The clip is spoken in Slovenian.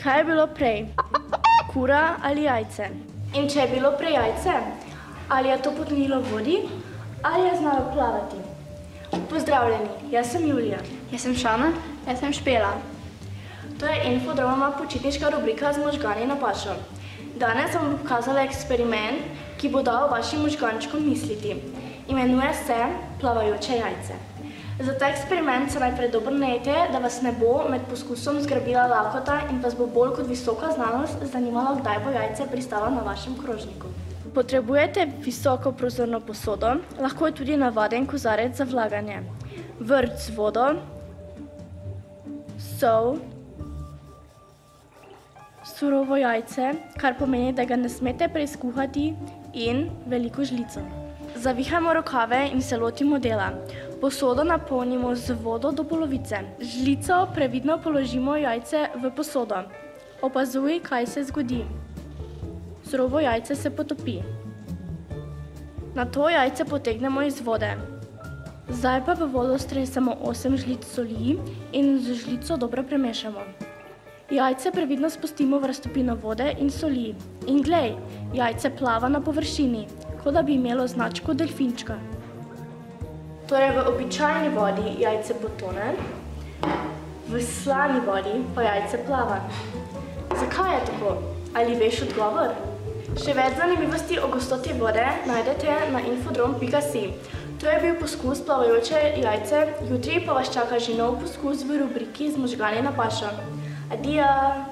Kaj je bilo prej? Kura ali jajce? In če je bilo prej jajce, ali je to potonilo v vodi, ali je znalo plavati? Pozdravljeni, jaz sem Julija. Jaz sem Šana. Jaz sem Špela. To je Infodromova počitniška rubrika z možgani na pašo. Danes vam bom pokazala eksperiment, ki bo dal vašim možgančkom misliti. Imenuje se plavajoče jajce. Za ta eksperiment se najprej dobro najete, da vas ne bo med poskusom zgrabila lakota in vas bo bolj kot visoka znanost zanimalo, kdaj bo jajce pristalo na vašem krožniku. Potrebujete visoko prozorno posodo, lahko je tudi navaden kozarec za vlaganje, vrt z vodo, sol, surovo jajce, kar pomeni, da ga ne smete preizkuhati, in veliko žlico. Zavihajmo rokave in se lotimo dela. Posodo napolnimo z vodo do polovice. Žlico previdno položimo jajce v posodo. Opazuj, kaj se zgodi. Surovo jajce se potopi. Nato jajce potegnemo iz vode. Zdaj pa v vodo stresemo 8 žlic soli in z žlico dobro premešamo. Jajce previdno spustimo v raztopino vode in soli. In glej, jajce plava na površini, kot da bi imelo značko delfinčka. Torej v običajni vodi jajce potone, v slani vodi pa jajce plava. Zakaj je tako? Ali veš odgovor? Še več zanimivosti o gostoti vode najdete na infodrom.si. To je bil poskus plavajoče jajce, jutri pa vas čaka že nov poskus v rubriki z možgani na pašo. Adijo!